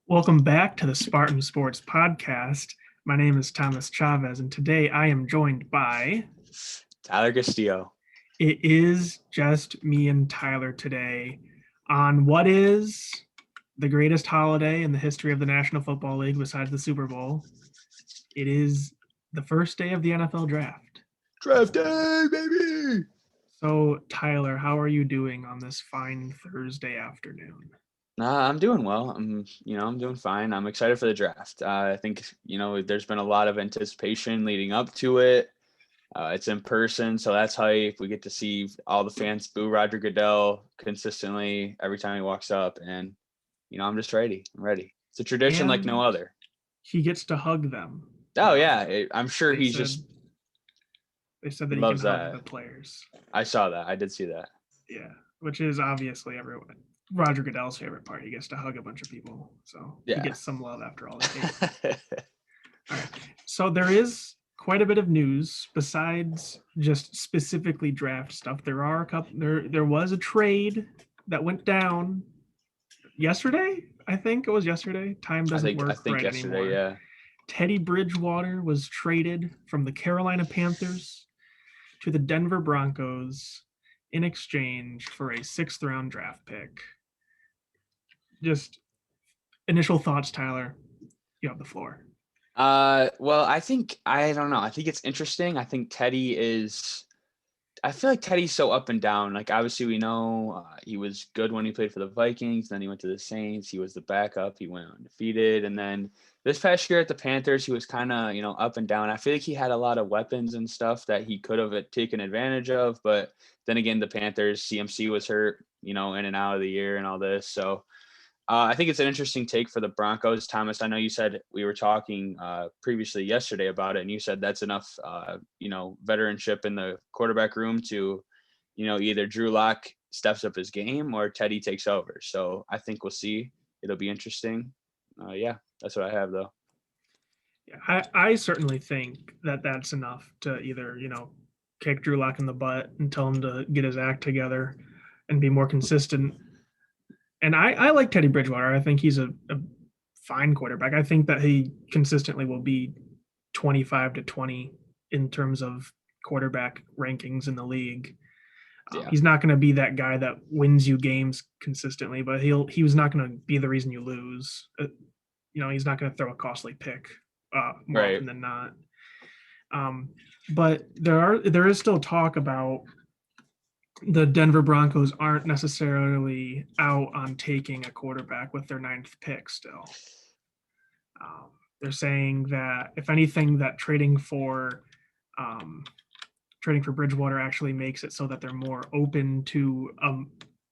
Welcome back to the Spartan Sports Podcast. My name is Thomas Chavez, and today I am joined by. Tyler Castillo. It is just me and Tyler today on what is the greatest holiday in the history of the National Football League besides the Super Bowl. It is the first day of the NFL draft. Draft day, baby! So, Tyler, how are you doing on this fine Thursday afternoon? I'm doing well. I'm doing fine. I'm excited for the draft. I think, there's been a lot of anticipation leading up to it. It's in person, so that's hype. We get to see all the fans boo Roger Goodell consistently every time he walks up, and I'm just ready. I'm ready. It's a tradition like no And other. he gets to hug them. Oh yeah, I'm sure They he's said, just they said he that he can loves hug that. the players. I saw that. I did see that. Yeah, which is obviously everyone. Roger Goodell's favorite part. He gets to hug a bunch of people, so he Yeah. gets some love after all the hate. All right, so there is quite a bit of news besides just specifically draft stuff. There are a couple. There was a trade that went down yesterday. I think it was yesterday. Time I doesn't think I work think right yesterday, anymore. yeah. Teddy Bridgewater was traded from the Carolina Panthers to the Denver Broncos in exchange for a sixth round draft pick. Just initial thoughts, Tyler. You have the floor. Well, I don't know. I think it's interesting. I feel like Teddy's so up and down. Like, obviously, we know he was good when he played for the Vikings. Then he went to the Saints. He was the backup. He went undefeated. And then this past year at the Panthers, he was kind of, up and down. I feel like he had a lot of weapons and stuff that he could have taken advantage of. But then again, the Panthers, CMC was hurt, in and out of the year and all this. So I think it's an interesting take for the Broncos. Thomas, I know you said we were talking previously yesterday about it, and you said that's enough, veteranship in the quarterback room to, either Drew Lock steps up his game or Teddy takes over. So I think we'll see. It'll be interesting. Yeah, that's what I have, though. Yeah, I certainly think that that's enough to either, kick Drew Lock in the butt and tell him to get his act together and be more consistent. And I like Teddy Bridgewater. I think he's a fine quarterback. I think that he consistently will be 25 to 20 in terms of quarterback rankings in the league. Yeah. He's not going to be that guy that wins you games consistently, but he was not going to be the reason you lose. He's not going to throw a costly pick more Right. often than not. But there is still talk about the Denver Broncos aren't necessarily out on taking a quarterback with their ninth pick still. They're saying that if anything, that trading for Bridgewater actually makes it so that they're more open to a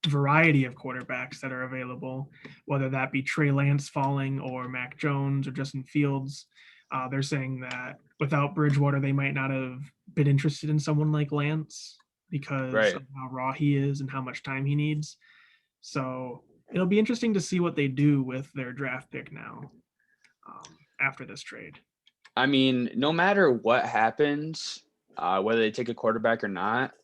variety of quarterbacks that are available, whether that be Trey Lance falling or Mac Jones or Justin Fields. They're saying that without Bridgewater, they might not have been interested in someone like Lance because Right. of how raw he is and how much time he needs. So it'll be interesting to see what they do with their draft pick now after this trade. I mean, no matter what happens, whether they take a quarterback or not,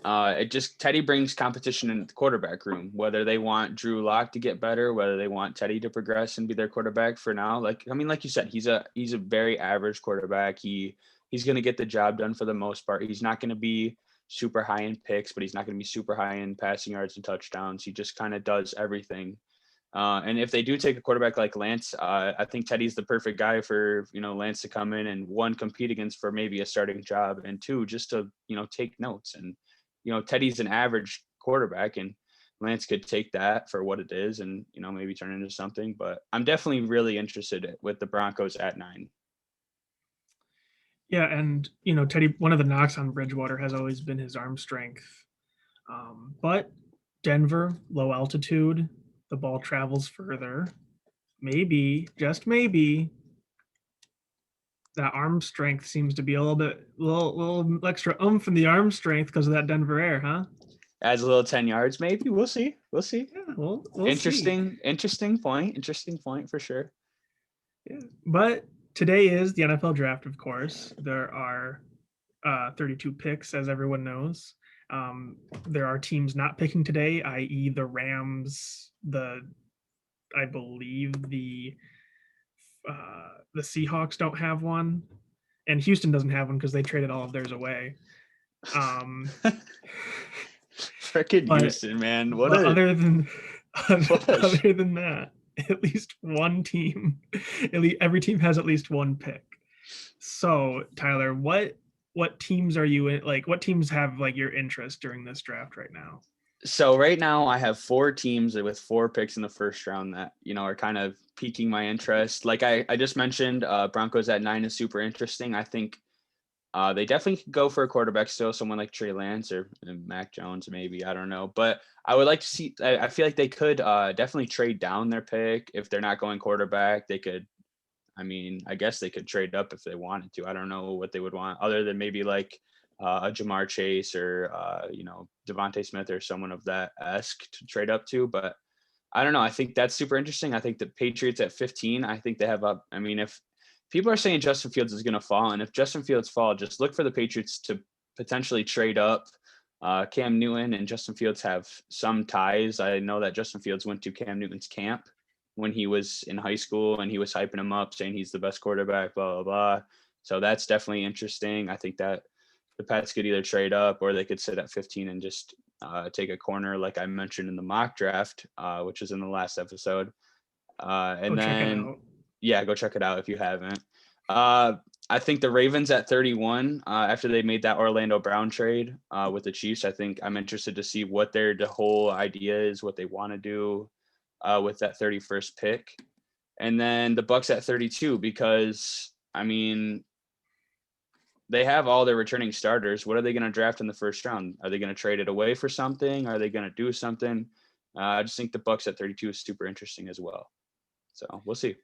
Teddy brings competition in the quarterback room, whether they want Drew Lock to get better, whether they want Teddy to progress and be their quarterback for now. Like you said, he's a very average quarterback. He's going to get the job done for the most part. He's not going to be super high in picks, but he's not going to be super high in passing yards and touchdowns. He just kind of does everything. And if they do take a quarterback like Lance, I think Teddy's the perfect guy for, Lance to come in and one, compete against for maybe a starting job, and two, just to, take notes. And, Teddy's an average quarterback, and Lance could take that for what it is and, maybe turn into something. But I'm definitely really interested with the Broncos at 9. Yeah, and Teddy, one of the knocks on Bridgewater has always been his arm strength. But Denver, low altitude, the ball travels further. Maybe, just maybe, that arm strength seems to be a little extra oomph in the arm strength because of that Denver air, huh? Adds a little 10 yards, maybe. We'll see. Yeah, we'll Interesting, see. interesting point. Interesting point for sure. Yeah. But today is the NFL draft, of course. There are 32 picks, as everyone knows. There are teams not picking today, i.e., the Rams, the I believe the Seahawks don't have one, and Houston doesn't have one because they traded all of theirs away. Um, Freaking but Houston, man. but other than what a other than that, at least one team, every team has at least one pick. So Tyler, what teams are you in? Like, what teams have like your interest during this draft right now? So right now I have 4 teams with 4 picks in the first round that, are kind of piquing my interest. Like I just mentioned, Broncos at 9 is super interesting. I think they definitely could go for a quarterback still, someone like Trey Lance or Mac Jones, maybe. I don't know. But I would like to see, I feel like they could definitely trade down their pick. If they're not going quarterback, they could, I guess they could trade up if they wanted to. I don't know what they would want other than maybe like a Jamar Chase or, Devontae Smith or someone of that esque to trade up to. But I don't know. I think that's super interesting. I think the Patriots at 15, I think they have up. If people are saying Justin Fields is going to fall, and if Justin Fields fall, just look for the Patriots to potentially trade up. Cam Newton and Justin Fields have some ties. I know that Justin Fields went to Cam Newton's camp when he was in high school, and he was hyping him up, saying he's the best quarterback, blah, blah, blah. So that's definitely interesting. I think that the Pats could either trade up or they could sit at 15 and just take a corner, like I mentioned in the mock draft, which is in the last episode. Go And check it then, out. yeah, go check it out if you haven't. I think the Ravens at 31, after they made that Orlando Brown trade with the Chiefs, I think I'm interested to see what the whole idea is, what they want to do with that 31st pick. And then the Bucks at 32, because they have all their returning starters. What are they going to draft in the first round? Are they going to trade it away for something? Are they going to do something? I just think the Bucks at 32 is super interesting as well. So we'll see.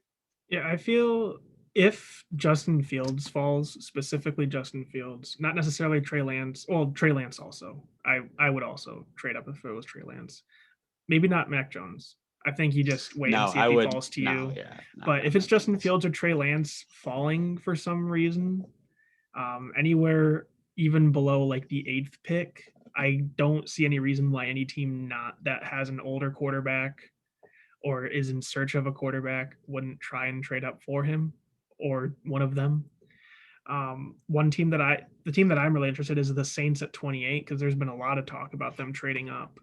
Yeah, I feel if Justin Fields falls, specifically Justin Fields, not necessarily Trey Lance. Well, Trey Lance also. I would also trade up if it was Trey Lance. Maybe not Mac Jones. I think you just wait No, and see I if he would. falls to No, you. yeah. No, But not if it's Mac Justin Jones. Fields or Trey Lance falling for some reason, anywhere even below like the 8th pick, I don't see any reason why any team not that has an older quarterback or is in search of a quarterback wouldn't try and trade up for him or one of them. The team that I'm really interested in is the Saints at 28 because there's been a lot of talk about them trading up,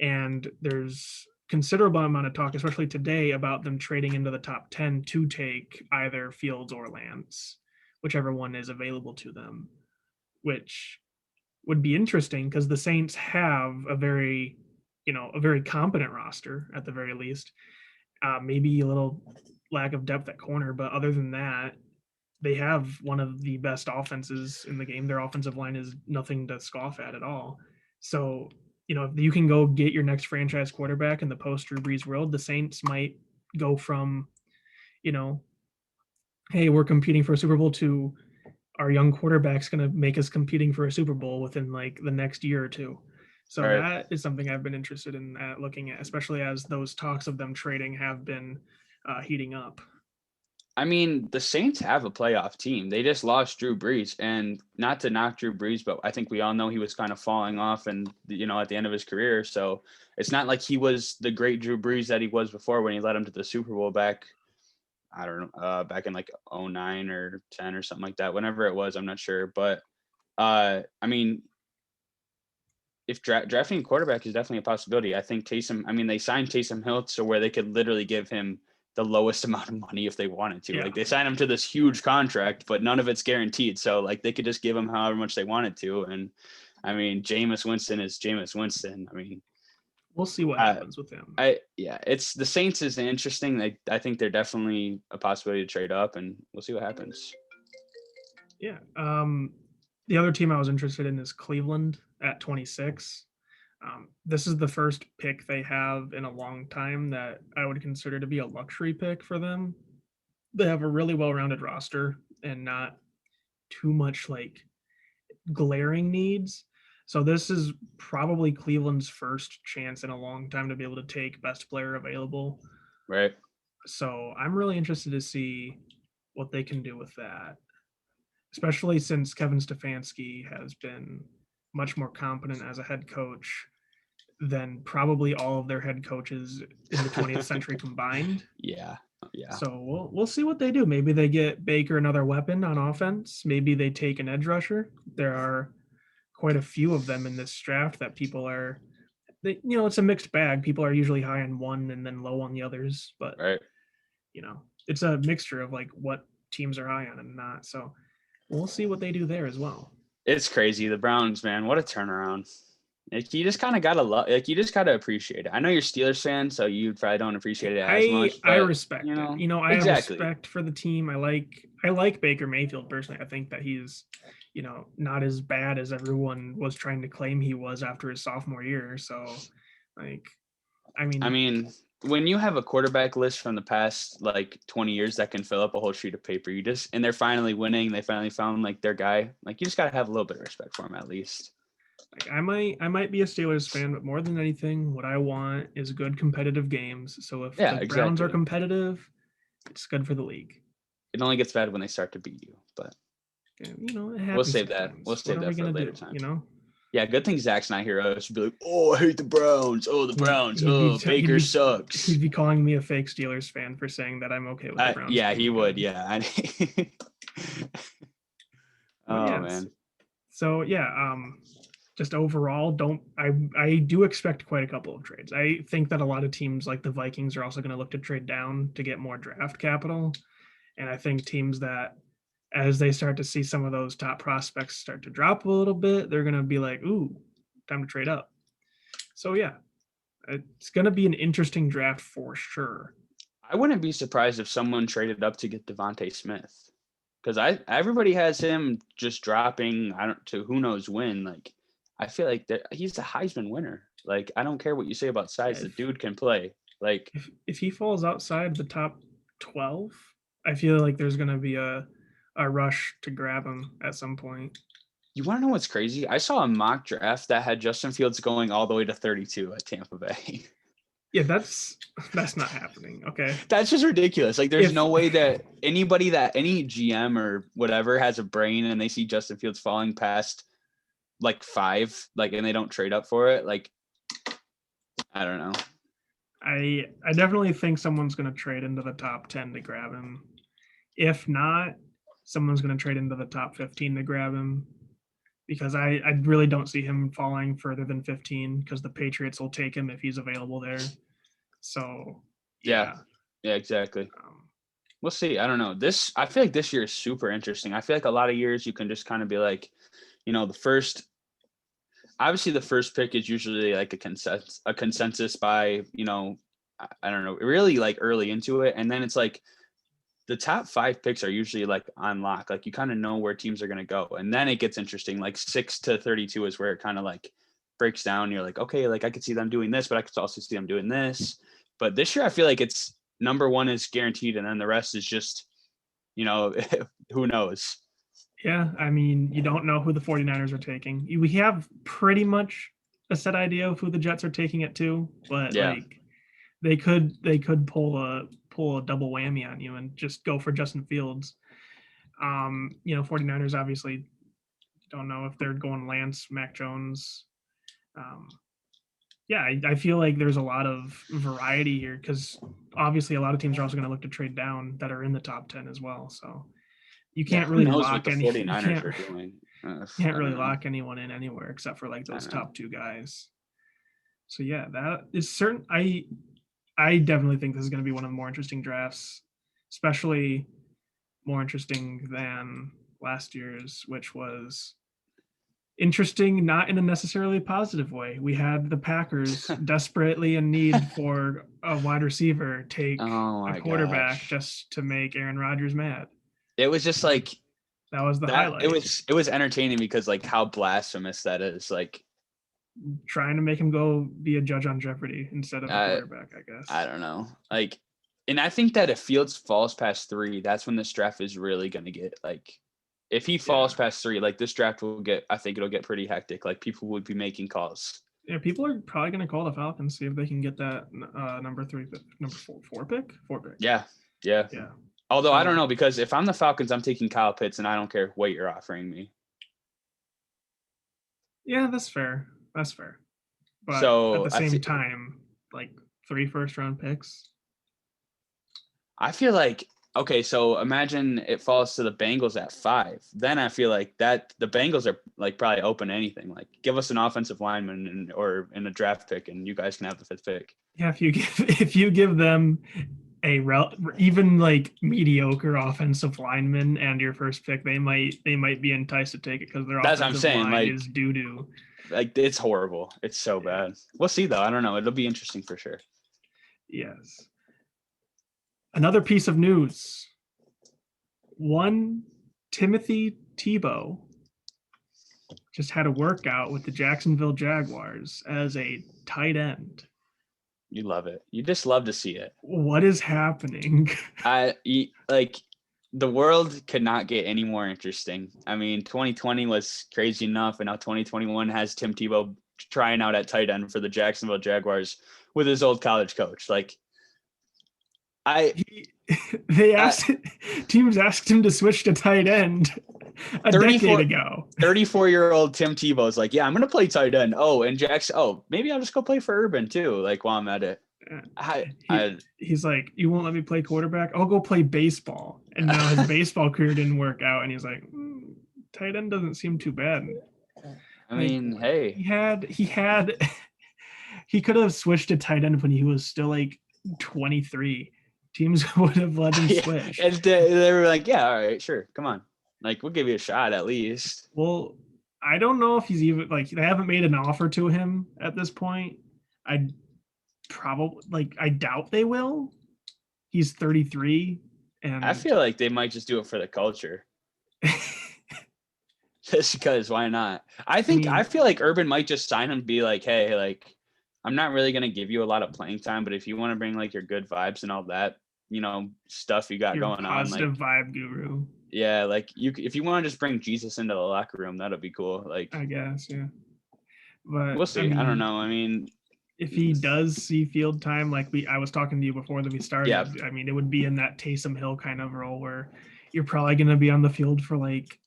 and there's considerable amount of talk, especially today, about them trading into the top 10 to take either Fields or Lance, whichever one is available to them, which would be interesting because the Saints have a very competent roster at the very least. Maybe a little lack of depth at corner, but other than that, they have one of the best offenses in the game. Their offensive line is nothing to scoff at all. So, if you can go get your next franchise quarterback in the post Drew Brees world, the Saints might go from, you know, hey, we're competing for a Super Bowl to our young quarterback's going to make us competing for a Super Bowl within like the next year or two. So Right. that is something I've been interested in looking at, especially as those talks of them trading have been heating up. The Saints have a playoff team. They just lost Drew Brees, and not to knock Drew Brees, but I think we all know he was kind of falling off and, at the end of his career. So it's not like he was the great Drew Brees that he was before when he led him to the Super Bowl back, I don't know, back in like 09 or 10 or something like that, whenever it was, I'm not sure. But, if drafting a quarterback is definitely a possibility. I think they signed Taysom Hill to where they could literally give him the lowest amount of money if they wanted to. Yeah. Like they signed him to this huge contract, but none of it's guaranteed. So like they could just give him however much they wanted to. And Jameis Winston is Jameis Winston. We'll see what happens with him. It's the Saints is interesting. I think they're definitely a possibility to trade up, and we'll see what happens. Yeah. The other team I was interested in is Cleveland at 26. This is the first pick they have in a long time that I would consider to be a luxury pick for them. They have a really well-rounded roster and not too much like glaring needs. So this is probably Cleveland's first chance in a long time to be able to take best player available. Right. So I'm really interested to see what they can do with that, especially since Kevin Stefanski has been much more competent as a head coach than probably all of their head coaches in the 20th century combined. Yeah. So we'll see what they do. Maybe they get Baker another weapon on offense. Maybe they take an edge rusher. There are quite a few of them in this draft that people are, it's a mixed bag. People are usually high on one and then low on the others, but Right. It's a mixture of like what teams are high on and not. So we'll see what they do there as well. It's crazy. The Browns, man, what a turnaround. Like, you just kind of gotta you just gotta appreciate it. I know you're Steelers fan, so you probably don't appreciate it as much. But, I respect it. I have exactly. respect for the team. I like Baker Mayfield personally. I think that he's, not as bad as everyone was trying to claim he was after his sophomore year. So, I mean, when you have a quarterback list from the past like 20 years that can fill up a whole sheet of paper, and they're finally winning. They finally found like their guy. Like, you just gotta have a little bit of respect for him at least. Like, I might be a Steelers fan, but more than anything, what I want is good competitive games. So if the Browns are competitive, it's good for the league. It only gets bad when they start to beat you, but it happens. We'll save sometimes. that. We'll save that for a later time. Yeah, good thing Zach's not here. I should be like, oh, I hate the Browns. Oh, the Browns. Baker sucks. He'd be calling me a fake Steelers fan for saying that I'm okay with the Browns. Yeah, he would. Yeah. Man. So just overall, I do expect quite a couple of trades. I think that a lot of teams like the Vikings are also going to look to trade down to get more draft capital. And I think teams that, as they start to see some of those top prospects start to drop a little bit, they're going to be like, ooh, time to trade up. So it's going to be an interesting draft for sure. I wouldn't be surprised if someone traded up to get Devontae Smith, because everybody has him just dropping to who knows when. Like, I feel like he's the Heisman winner. Like, I don't care what you say about size. The dude can play. Like, if he falls outside the top 12, I feel like there's going to be a rush to grab him at some point. You want to know what's crazy? I saw a mock draft that had Justin Fields going all the way to 32 at Tampa Bay. Yeah, that's not happening. Okay. That's just ridiculous. Like, there's no way that any GM or whatever has a brain and they see Justin Fields falling past like 5, like, and they don't trade up for it. Like, I don't know. I definitely think someone's going to trade into the top 10 to grab him. If not, someone's going to trade into the top 15 to grab him, because I really don't see him falling further than 15, because the Patriots will take him if he's available there. So yeah, exactly. We'll see. I don't know. I feel like this year is super interesting. I feel like a lot of years you can just kind of be like, obviously the first pick is usually like a consensus by, I don't know, really like early into it. And then it's like the top 5 picks are usually like on lock. Like, you kind of know where teams are going to go. And then it gets interesting. Like 6 to 32 is where it kind of like breaks down. You're like, okay, like I could see them doing this, but I could also see them doing this. But this year I feel like it's number 1 is guaranteed. And then the rest is just, who knows? Yeah. I mean, you don't know who the 49ers are taking. We have pretty much a set idea of who the Jets are taking it to, but like they could pull a double whammy on you and just go for Justin Fields. 49ers obviously don't know if they're going Lance, Mac Jones. I feel like there's a lot of variety here, because obviously a lot of teams are also going to look to trade down that are in the top 10 as well. So you can't really lock any. Can't really lock anyone in anywhere except for like those top 2 guys. So that is certain. I definitely think this is going to be one of the more interesting drafts, especially more interesting than last year's, which was interesting, not in a necessarily positive way. We had the Packers desperately in need for a wide receiver take a quarterback just to make Aaron Rodgers mad. It was just like, that was the highlight. It was entertaining because like how blasphemous that is. Like, trying to make him go be a judge on Jeopardy instead of a quarterback, I guess. I don't know. Like, and I think that if Fields falls past 3, that's when this draft is really going to get like, if he falls past 3, like this draft I think it'll get pretty hectic. Like, people would be making calls. Yeah, people are probably going to call the Falcons, see if they can get that number 4 pick. Yeah. Although I don't know, because if I'm the Falcons, I'm taking Kyle Pitts, and I don't care what you're offering me. Yeah, that's fair. But at So the same time, like 3 first-round picks. I feel like, okay, so imagine it falls to the Bengals at 5. Then I feel like that the Bengals are like probably open to anything. Like give us an offensive lineman or in a draft pick, and you guys can have the 5th pick. Yeah, if you give them a even like mediocre offensive lineman and your first pick, they might be enticed to take it because their That's what I'm offensive saying. line is doo doo. Like it's horrible. It's so bad. We'll see though. I don't know. It'll be interesting for sure. Yes. Another piece of news. One Timothy Tebow just had a workout with the Jacksonville Jaguars as a tight end. You love it. You just love to see it. What is happening? Like the world could not get any more interesting. I mean, 2020 was crazy enough, and now 2021 has Tim Tebow trying out at tight end for the Jacksonville Jaguars with his old college coach. Like, Teams asked him to switch to tight end a decade ago. 34-year-old Tim Tebow is like, yeah, I'm gonna play tight end. Oh, and Jackson. Oh, maybe I'll just go play for Urban too. Like while I'm at it. He's like, you won't let me play quarterback? I'll go play baseball. And now his baseball career didn't work out, and he's like, tight end doesn't seem too bad. I mean, hey, he could have switched to tight end when he was still like 23. Teams would have let him switch. And they were like, yeah, all right, sure, come on. Like, we'll give you a shot at least. Well, I don't know if he's even like they haven't made an offer to him at this point. I doubt they will. He's 33, and I feel like they might just do it for the culture. Just because, why not? I feel like Urban might just sign him, be like, hey, like, I'm not really gonna give you a lot of playing time, but if you want to bring like your good vibes and all that, stuff you got going on, positive vibe guru. Yeah, like if you want to just bring Jesus into the locker room, that'll be cool. Like, I guess, yeah. But we'll see. I don't know. I mean, if he does see field time, like I was talking to you before that we started, I mean, it would be in that Taysom Hill kind of role where you're probably going to be on the field for like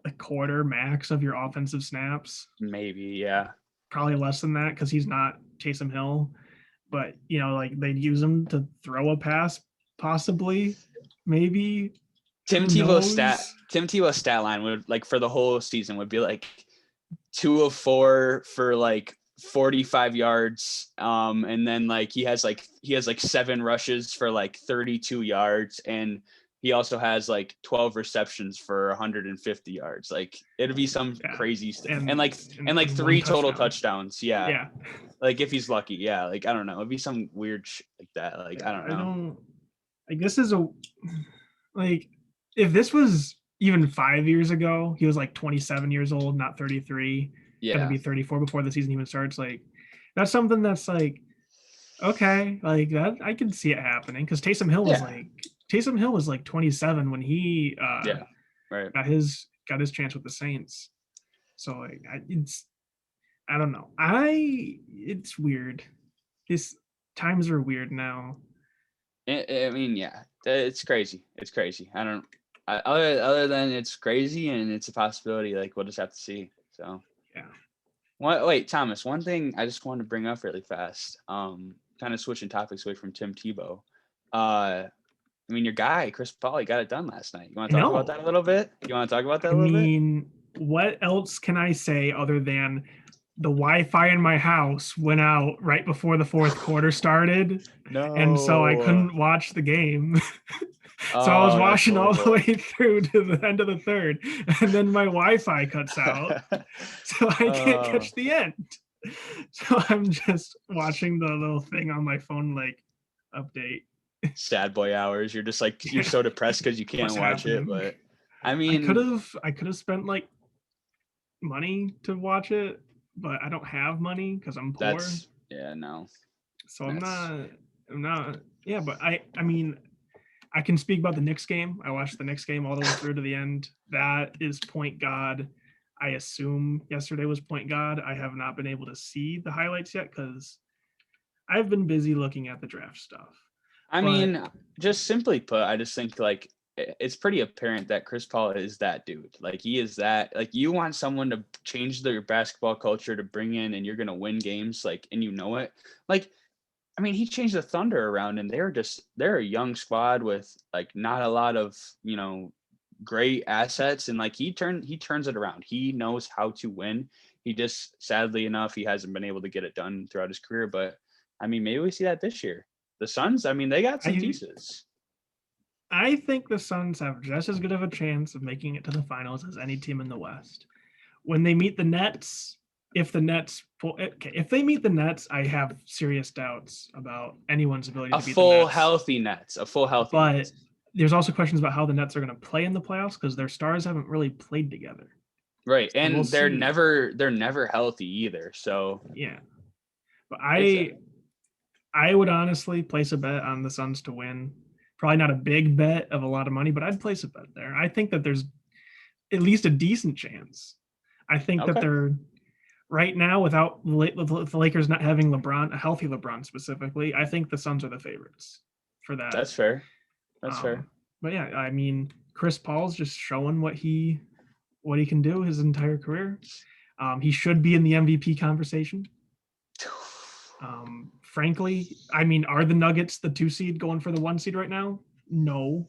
a quarter max of your offensive snaps. Maybe, yeah. Probably less than that because he's not Taysom Hill. But, like they'd use him to throw a pass, possibly, maybe. Tim Tebow's stat line would, like, for the whole season would be like 2 of 4 for like 45 yards. And then like he has 7 rushes for like 32 yards, and he also has like 12 receptions for 150 yards. Like it'd be some crazy stuff. And like 3 total touchdowns. Yeah. Yeah. Like if he's lucky. Yeah. Like, I don't know. It'd be some weird like that. Like, I don't know. This is if this was even 5 years ago, he was like 27 years old, not 33. Yeah. Gonna be 34 before the season even starts. Like, that's something that's like, okay, like that I can see it happening because Taysom Hill was like 27 when he right. got his chance with the Saints. So like I don't know. It's weird. Times are weird now. I mean, yeah, it's crazy. It's crazy. Other than it's crazy and it's a possibility, like we'll just have to see. So yeah. Wait, Thomas, one thing I just wanted to bring up really fast. Kind of switching topics away from Tim Tebow. I mean, your guy, Chris Paul, he got it done last night. You want to talk about that a little bit? What else can I say other than the Wi-Fi in my house went out right before the fourth quarter started? No. And so I couldn't watch the game. So I was watching all the way through to the end of the third, and then my Wi-Fi cuts out. So I can't catch the end. So I'm just watching the little thing on my phone, like, update. Sad boy hours. You're just like, you're so depressed because you can't watch it. But I mean, I could have spent like money to watch it, but I don't have money because I'm poor. No. So I'm not. Yeah, but I mean, I can speak about the Knicks game. I watched the Knicks game all the way through to the end. That is Point God. I assume yesterday was Point God. I have not been able to see the highlights yet because I've been busy looking at the draft stuff. I mean, just simply put, I just think like it's pretty apparent that Chris Paul is that dude. Like he is that. Like you want someone to change their basketball culture to bring in, and you're gonna win games. Like, and you know it. Like, I mean, he changed the Thunder around, and they're a young squad with like not a lot of great assets, and like he turns it around. He knows how to win. He just sadly enough he hasn't been able to get it done throughout his career. But I mean, maybe we see that this year. The Suns, I mean, they got some pieces. I think the Suns have just as good of a chance of making it to the finals as any team in the West. When they meet the Nets, if they meet the Nets, I have serious doubts about anyone's ability to beat the Nets. A full healthy Nets. There's also questions about how the Nets are going to play in the playoffs because their stars haven't really played together. Right, so and they're never healthy either. So yeah, but I would honestly place a bet on the Suns to win. Probably not a big bet of a lot of money, but I'd place a bet there. I think that there's at least a decent chance. I think that they're right now with the Lakers not having LeBron, a healthy LeBron specifically. I think the Suns are the favorites for that. That's fair. That's fair. But yeah, I mean, Chris Paul's just showing what he can do his entire career. He should be in the MVP conversation. Frankly, I mean, are the Nuggets the 2 seed going for the 1 seed right now? No.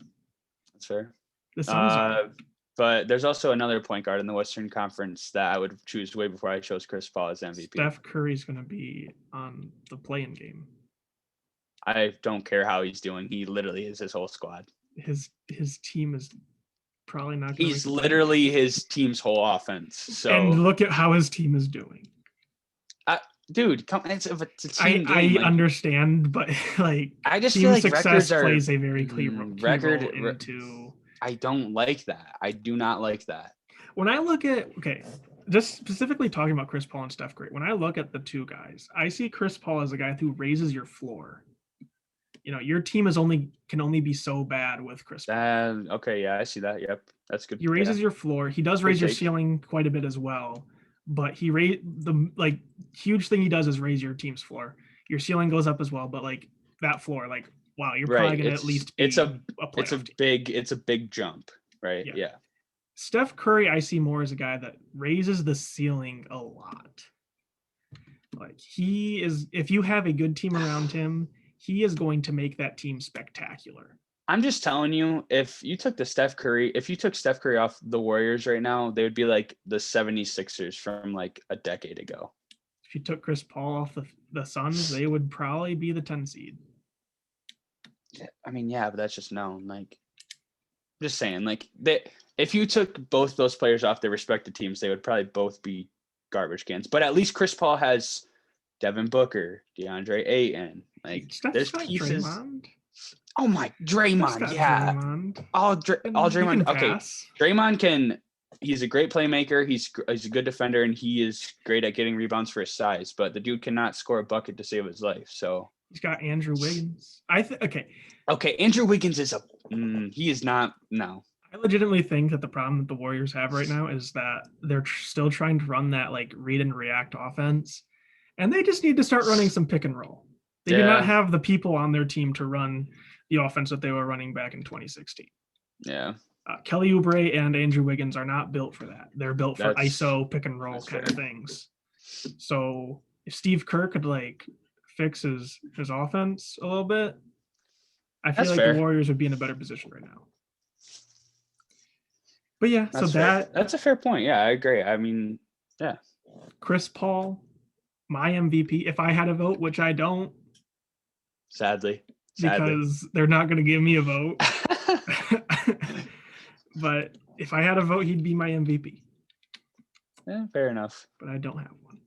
That's fair. The Suns are. But there's also another point guard in the Western Conference that I would choose way before I chose Chris Paul as MVP. Steph Curry's going to be on the play-in game. I don't care how he's doing. He literally is his whole squad. His team is probably not. He's literally his team's whole offense. So and look at how his team is doing. Dude, it's a team game. I understand, but like I just feel like success plays a very clear record into. I don't like that. I do not like that. When I look at just specifically talking about Chris Paul and Steph Curry, when I look at the two guys, I see Chris Paul as a guy who raises your floor. Your team can only be so bad with Chris Paul. Okay, yeah, I see that. Yep, that's good. He raises your floor. He does raise your ceiling quite a bit as well. But the huge thing he does is raise your team's floor. Your ceiling goes up as well, but like that floor, like wow, you're probably gonna at least be it's a big jump, right? Yeah. Steph Curry, I see more as a guy that raises the ceiling a lot. Like he is, if you have a good team around him, he is going to make that team spectacular. I'm just telling you, if you took Steph Curry off the Warriors right now, they would be like the 76ers from like a decade ago. If you took Chris Paul off the Suns, they would probably be the 10 seed. I mean, yeah, but that's just known. Like, just saying, like if you took both those players off their respective teams, they would probably both be garbage cans. But at least Chris Paul has Devin Booker, DeAndre Ayton. Like, there's pieces. Draymond. Oh my, Draymond, yeah. Draymond. All Draymond. Okay, Draymond he's a great playmaker. He's a good defender, and he is great at getting rebounds for his size. But the dude cannot score a bucket to save his life. So he's got Andrew Wiggins. Okay, Andrew Wiggins is he is not. No. I legitimately think that the problem that the Warriors have right now is that they're still trying to run that like read and react offense, and they just need to start running some pick and roll. They do not have the people on their team to run the offense that they were running back in 2016. Yeah. Kelly Oubre and Andrew Wiggins are not built for that. They're built for ISO pick and roll kind of things. So if Steve Kerr could like fix his offense a little bit, I feel like the Warriors would be in a better position right now. But yeah, that's a fair point. Yeah, I agree. I mean, yeah. Chris Paul, my MVP, if I had a vote, which I don't. Sadly. Because they're not going to give me a vote. But if I had a vote, he'd be my MVP. Yeah, fair enough. But I don't have one,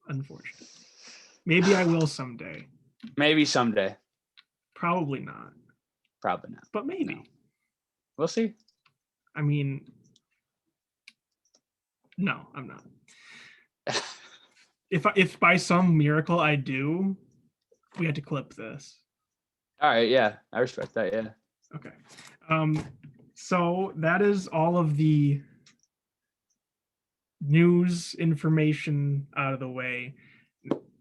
unfortunately. Maybe I will someday. Maybe someday. Probably not. But maybe. No. We'll see. I mean, no, I'm not. If by some miracle I do, we have to clip this. All right, yeah, I respect that, yeah. Okay. So that is all of the news information out of the way.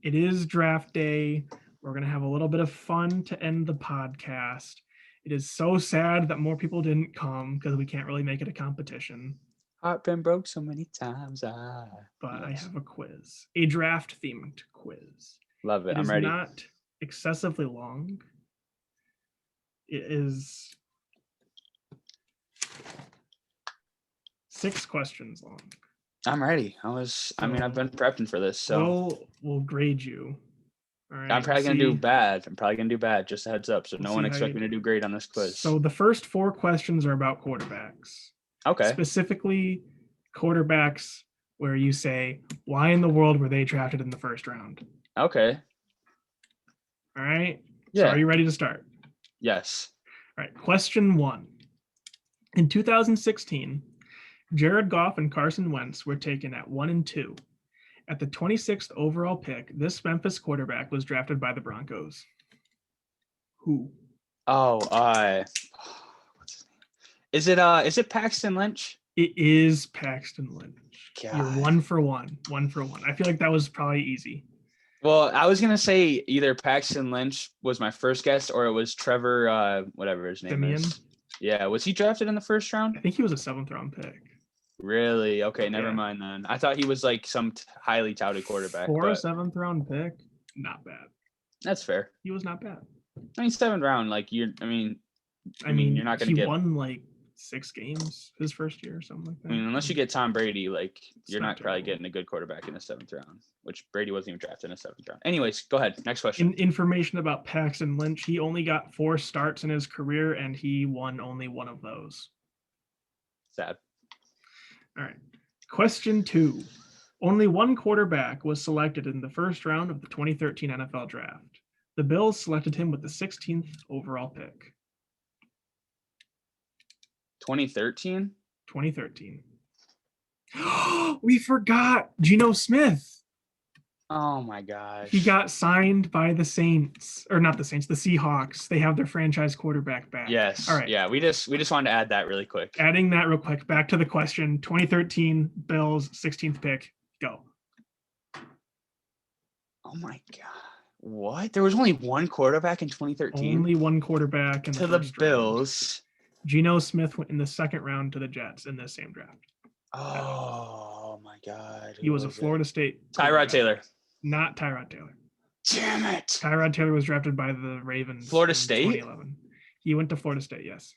It is draft day. We're going to have a little bit of fun to end the podcast. It is so sad that more people didn't come because we can't really make it a competition. Heart been broke so many times. But I Yes. have a quiz, a draft themed quiz. Love it. It I'm is ready. not excessively long. It is 6 questions long. I'm ready. I've been prepping for this. So we'll grade you. All right. I'm probably going to do bad. I'm probably going to do bad. Just a heads up. So no one expect me to do great on this quiz. So the first 4 questions are about quarterbacks. Okay. Specifically, quarterbacks where you say, why in the world were they drafted in the first round? Okay. All right. Yeah. So are you ready to start? Yes. All right. Question 1. In 2016, Jared Goff and Carson Wentz were taken at 1 and 2. At the 26th overall pick, this Memphis quarterback was drafted by the Broncos. Who? Oh, what's his name? Is it Paxton Lynch? It is Paxton Lynch. God. You're 1 for 1. 1 for 1. I feel like that was probably easy. Well, I was gonna say either Paxton Lynch was my first guess, or it was Trevor, whatever his name is. Yeah, was he drafted in the first round? I think he was a 7th round pick. Really? Okay, never mind then. I thought he was like some highly touted quarterback. For a 7th round pick, not bad. That's fair. He was not bad. I mean, 7th round, like you're not gonna get. He won like 6 games his first year or something like that. I mean, unless you get Tom Brady, like you're not probably terrible. getting a good quarterback in the 7th round, which Brady wasn't even drafted in the 7th round. Anyways, go ahead. Next question. Information about Paxton Lynch. He only got 4 starts in his career, and he won only 1 of those. Sad. All right. Question 2. Only 1 quarterback was selected in the first round of the 2013 NFL Draft. The Bills selected him with the 16th overall pick. 2013? 2013. We forgot Geno Smith. Oh my gosh. He got signed by the Saints, or not the Saints, the Seahawks. They have their franchise quarterback back. Yes. All right. Yeah, we just wanted to add that really quick. Adding that real quick. Back to the question. 2013 Bills 16th pick. Go. Oh my god. What? There was only 1 quarterback in 2013? Only 1 quarterback in to the Bills. Round. Geno Smith went in the 2nd round to the Jets in this same draft. Oh my god. He was a Florida State. Tyrod Taylor. Not Tyrod Taylor. Damn it. Tyrod Taylor was drafted by the Ravens. Florida State? 2011. He went to Florida State, yes.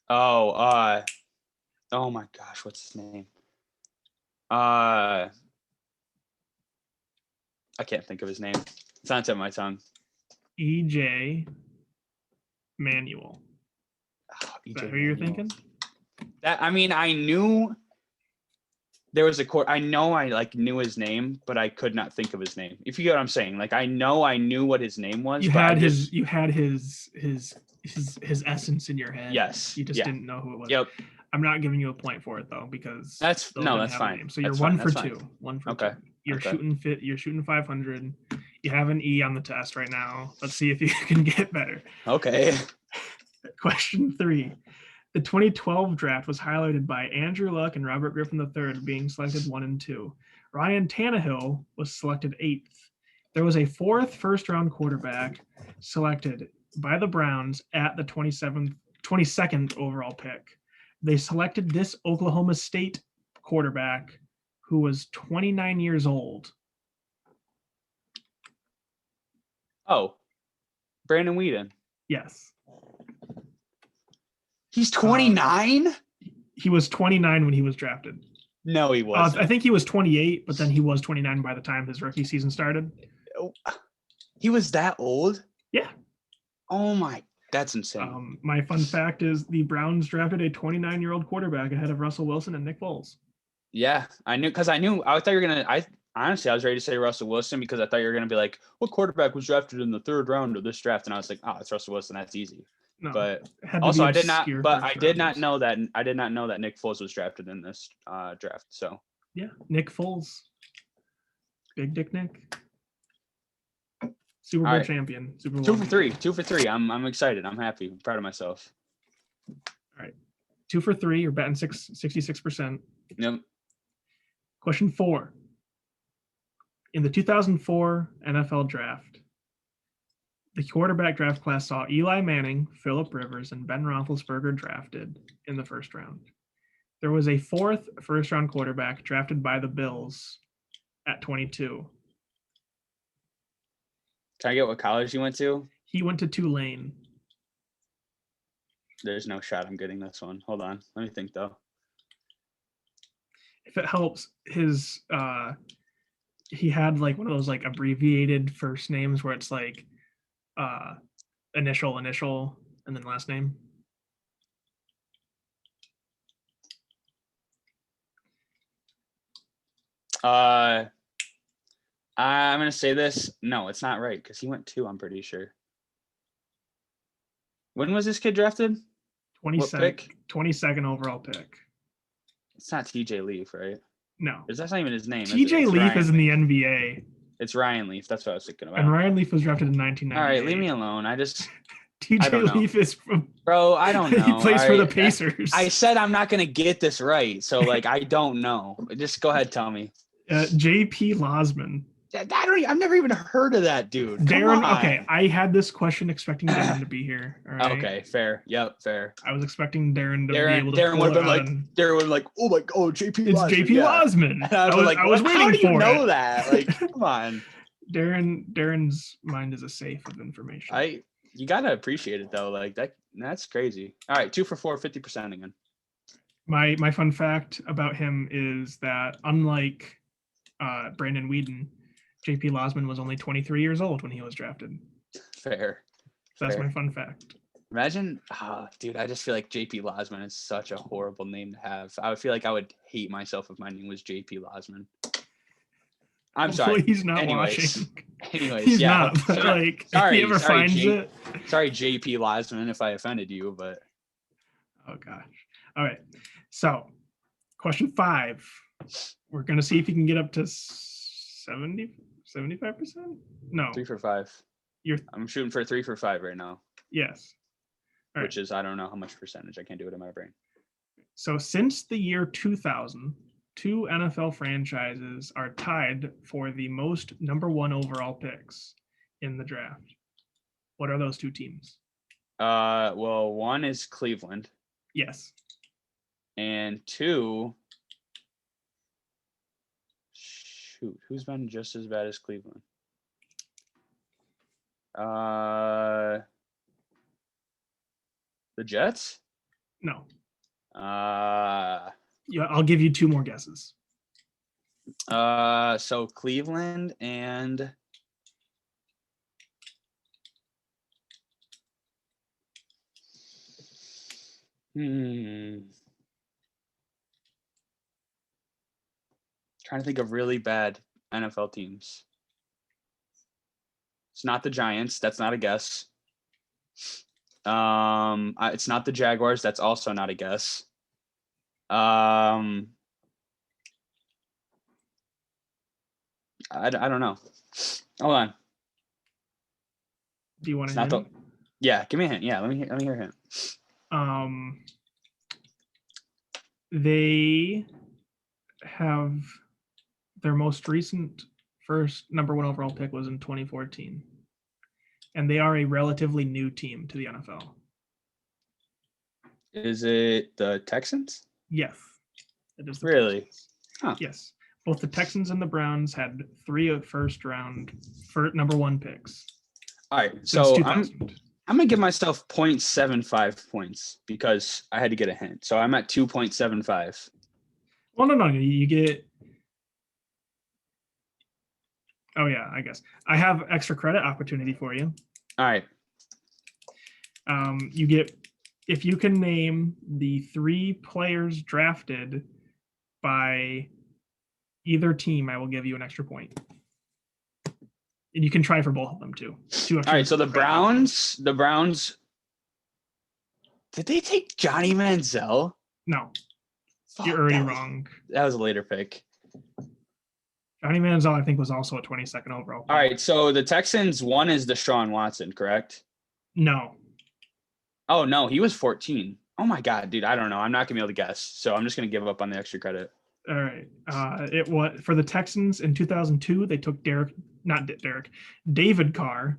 Oh my gosh, what's his name? I can't think of his name. It's on the tip of my tongue. EJ Manuel. Oh, Is that who you're thinking? I knew there was I know I like knew his name, but I could not think of his name. If you get what I'm saying, like I knew what his name was. You had his essence in your head. Yes. You just didn't know who it was. Yep. I'm not giving you a point for it though, because that's fine. So you're that's 1 fine. for 2. 1 for 2. You're shooting 500. You have an E on the test right now. Let's see if you can get better. Okay. Question 3. The 2012 draft was highlighted by Andrew Luck and Robert Griffin III being selected 1 and 2. Ryan Tannehill was selected 8th. There was a 4th first-round quarterback selected by the Browns at the 22nd overall pick. They selected this Oklahoma State quarterback who was 29 years old. Oh, Brandon Weeden. Yes. He's 29? He was 29 when he was drafted. No, he wasn't. I think he was 28, but then he was 29 by the time his rookie season started. He was that old? Yeah. Oh my, that's insane. My fun fact is the Browns drafted a 29-year-old quarterback ahead of Russell Wilson and Nick Foles. Yeah, I thought you were going to, honestly, I was ready to say Russell Wilson because I thought you were going to be like, what quarterback was drafted in the 3rd round of this draft? And I was like, oh, it's Russell Wilson. That's easy. No, but also I did not know that Nick Foles was drafted in this draft. So yeah, Nick Foles, Big Dick Nick, Super Bowl champion, Super Bowl 2 for 3, 2 for 3. I'm excited. I'm happy. I'm proud of myself. All right, 2 for 3. You're batting 66%. Yep. Question 4. In the 2004 NFL Draft, The quarterback draft class saw Eli Manning, Phillip Rivers, and Ben Roethlisberger drafted in the first round. There was a fourth first-round quarterback drafted by the Bills at 22. Can I get what college he went to? He went to Tulane. There's no shot I'm getting this one. Hold on. Let me think, though. If it helps, his he had like one of those like abbreviated first names where it's like initial, and then last name. I'm gonna say this. No, it's not right because he went 2. I'm pretty sure. When was this kid drafted? 22nd overall pick. It's not TJ Leaf, right? No, That's not even his name. TJ Leaf is in the NBA. It's Ryan Leaf. That's what I was thinking about. And Ryan Leaf was drafted in 1998. All right, leave me alone. TJ Leaf is from. Bro, I don't know. He plays for the Pacers. I said I'm not gonna get this right, so like I don't know. Just go ahead, tell me. JP Losman. I've never even heard of that dude. Darren. Okay, I had this question expecting Darren to be here. All right? Okay, fair. Yep, fair. I was expecting Darren to be able to. Darren would have been like, oh my god, JP. It's Losman. JP Losman. And I was waiting for it. How do you know that? Like, come on. Darren's mind is a safe of information. You gotta appreciate it though. Like that's crazy. All right, 2 for 4, 50% again. My fun fact about him is that unlike Brandon Whedon, JP Losman was only 23 years old when he was drafted. Fair. So that's my fun fact. Imagine, dude, I just feel like JP Losman is such a horrible name to have. I would feel like I would hate myself if my name was JP Losman. I'm Hopefully sorry. He's not watching. Anyways, he's yeah. not. But like, if he ever finds it. Sorry, JP Losman, if I offended you, but. Oh gosh. All right. So, question 5. We're gonna see if you can get up to 75%. No. 3 for 5. I'm shooting for 3 for 5 right now. Yes. All which is I don't know how much percentage. I can't do it in my brain. So since the year 2000. 2 NFL franchises are tied for the most number 1 overall picks in the draft. What are those 2 teams? Well, one is Cleveland. Yes. And 2, shoot, who's been just as bad as Cleveland? The Jets? No. Yeah, I'll give you 2 more guesses. So Cleveland and trying to think of really bad NFL teams. It's not the Giants. That's not a guess. It's not the Jaguars. That's also not a guess. I don't know. Hold on. Do you want to hint? Yeah, give me a hint. Yeah, let me hear a hint. They have their most recent first number 1 overall pick was in 2014. And they are a relatively new team to the NFL. Is it the Texans? Yes. It is really? Texans. Huh. Yes. Both the Texans and the Browns had 3 first round for number 1 picks. All right. So I'm going to give myself 0.75 points because I had to get a hint. So I'm at 2.75. Well, no. You get. Oh, yeah, I guess. I have extra credit opportunity for you. All right. You get, if you can name the 3 players drafted by either team, I will give you an extra point. And you can try for both of them too. All right, so the Browns, did they take Johnny Manziel? No. You're already wrong. That was a later pick. Johnny Manziel, I think, was also a 22nd overall pick. All right, so the Texans, one is Deshaun Watson, correct? No. Oh, no, he was 14. Oh, my God, dude, I don't know. I'm not going to be able to guess, so I'm just going to give up on the extra credit. All right. It was for the Texans in 2002, they took David Carr.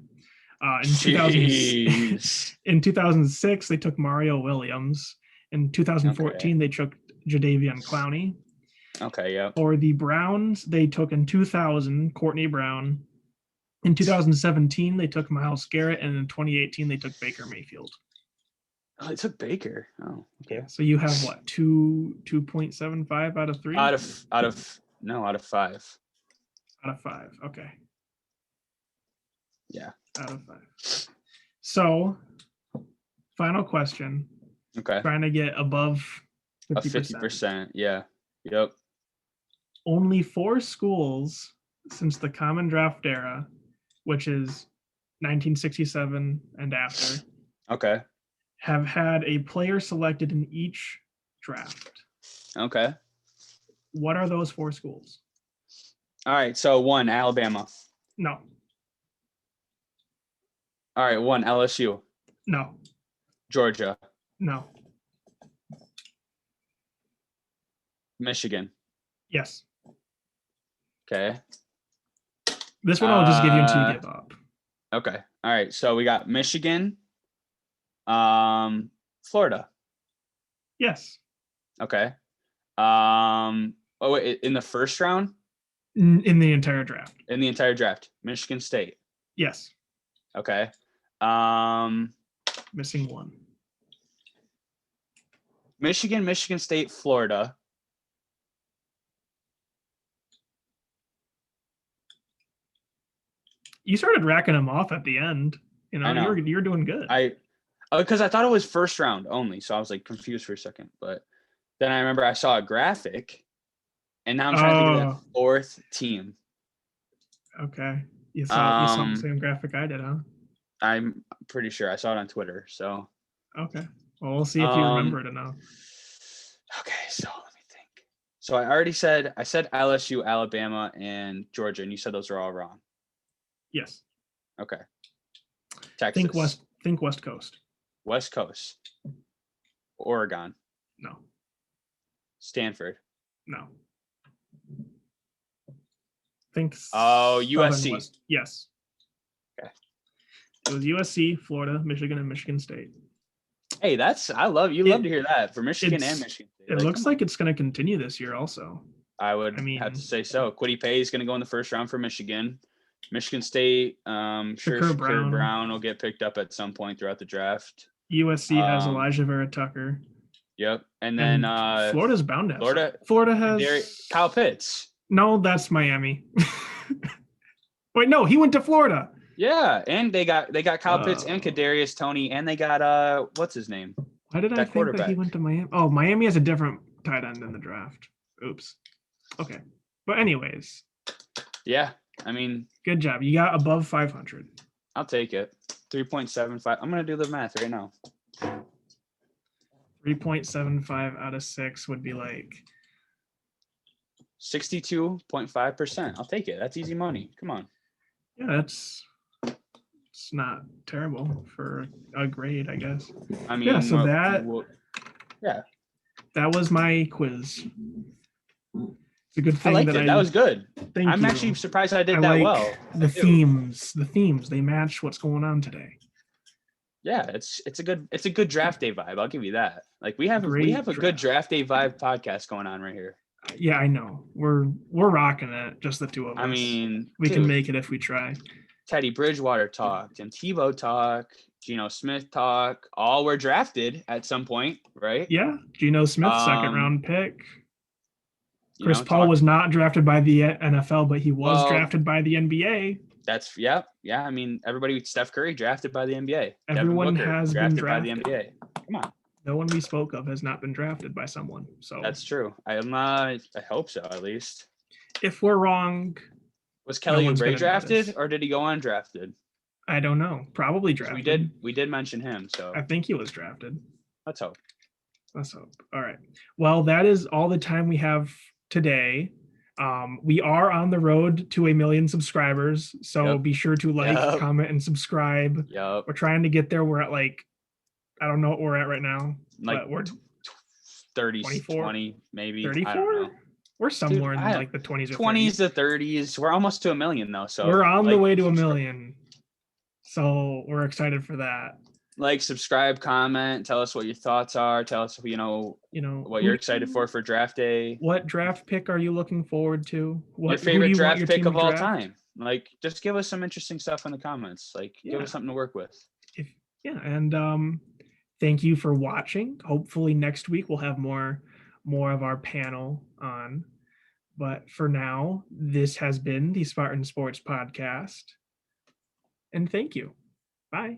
Jeez. In 2006, they took Mario Williams. In 2014, they took Jadeveon Clowney. Okay, yep. For the Browns, they took in 2000 Courtney Brown. In 2017, they took Myles Garrett, and in 2018, they took Baker Mayfield. Oh, they took Baker. Oh, okay. So you have what, 2.75 out of 3? Out of 5. Out of 5. Okay. Yeah. Out of 5. So, final question. Okay. Trying to get above 50%. 50%. Yeah. Yep. Only 4 schools since the Common Draft era, which is 1967 and after, Okay. have had a player selected in each draft. Okay. What are those 4 schools? All right. So 1, Alabama. No. All right. 1, LSU. No. Georgia. No. Michigan. Yes. Okay. This one I'll just give you until you give up. Okay. All right. So we got Michigan. Florida. Yes. Okay. Oh wait, in the first round? In the entire draft. In the entire draft. Michigan State. Yes. Okay. Missing one. Michigan State, Florida. You started racking them off at the end. You know, I know. You're doing good. Because I thought it was first round only, so I was like confused for a second. But then I remember I saw a graphic, and now I'm trying to think of the 4th team. Okay, you saw the same graphic I did, huh? I'm pretty sure I saw it on Twitter. So okay, well, we'll see if you remember it enough. Okay, so let me think. So I said LSU, Alabama, and Georgia, and you said those are all wrong. Yes. Okay. Texas. Think West Coast. West Coast. Oregon. No. Stanford. No. Think. USC. West. Yes. Okay. It was USC, Florida, Michigan, and Michigan State. Hey, love to hear that for Michigan and Michigan State. It looks like it's going to continue this year also. I have to say so. Kwity Paye is going to go in the first round for Michigan. Michigan State, Shakur Brown will get picked up at some point throughout the draft. USC has Elijah Vera Tucker. Yep. And then Florida's bound to have Florida has Kyle Pitts. No, that's Miami. Wait, no, he went to Florida. Yeah, and they got Kyle Pitts and Kadarius Toney, and they got what's his name? Why did I think that he went to Miami? Oh, Miami has a different tight end in the draft. Oops. Okay. But anyways. Yeah, I mean. Good job. You got above 500. I'll take it. 3.75. I'm going to do the math right now. 3.75 out of 6 would be like 62.5%. I'll take it. That's easy money. Come on. Yeah, it's not terrible for a grade, I guess. I mean, yeah, so that was my quiz. It's a good thing that was good. I'm actually surprised I did that well. The themes, they match what's going on today. Yeah, it's a good draft day vibe. I'll give you that. Like we have a good draft day vibe podcast going on right here. Yeah, I know. We're rocking it, just the two of us. I mean, we can make it if we try. Teddy Bridgewater talk, and Tebow talk, Geno Smith talk, all were drafted at some point, right? Yeah, Geno Smith, second round pick. Chris Paul was not drafted by the NFL, but he was drafted by the NBA. That's yeah. I mean, everybody with Steph Curry drafted by the NBA. Everyone has been drafted by the NBA. Come on. No one we spoke of has not been drafted by someone. So that's true. I hope so, at least. If we're wrong, was Kelly Oubre drafted or did he go undrafted? I don't know. Probably drafted. We did mention him, so I think he was drafted. Let's hope. All right. Well, that is all the time we have today. We are on the road to 1 million subscribers, so be sure to like, comment, and subscribe. Yep. We're trying to get there. We're at I don't know what we're at right now. Like we're 30, 20, maybe 34. I don't know. We're somewhere in the 20s or 20s to 30s. We're almost to 1 million though, so we're on the way to 1 million. So we're excited for that. Like, subscribe, comment, tell us what your thoughts are. Tell us, what you're excited for draft day. What draft pick are you looking forward to? Your Who favorite do you want draft your pick team of to all draft? time. Like, just give us some interesting stuff in the comments. Like, give Yeah. us something to work with. And thank you for watching. Hopefully next week we'll have more of our panel on. But for now, this has been the Spartan Sports Podcast. And thank you. Bye.